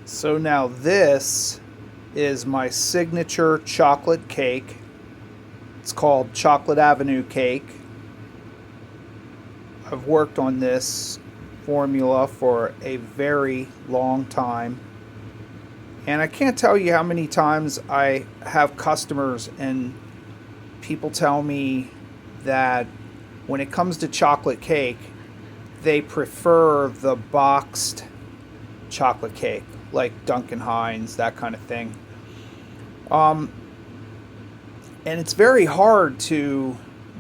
So now this is my signature chocolate cake. It's called Chocolate Avenue Cake. I've worked on this formula for a very long time. And I can't tell you how many times I have customers and people tell me that when it comes to chocolate cake, they prefer the boxed chocolate cake, like Duncan Hines, that kind of thing. Um, and it's very hard to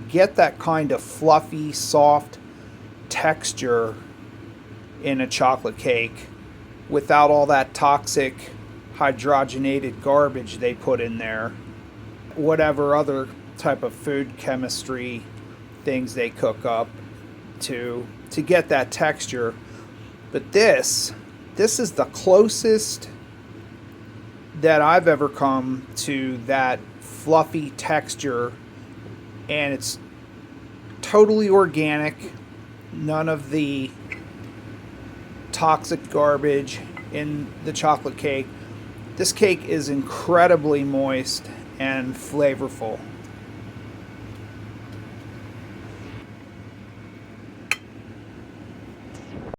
get that kind of fluffy, soft texture in a chocolate cake without all that toxic hydrogenated garbage they put in there, whatever other type of food chemistry things they cook up to get that texture. But this is the closest that I've ever come to that fluffy texture, and it's totally organic. None of the toxic garbage in the chocolate cake. This cake is incredibly moist and flavorful.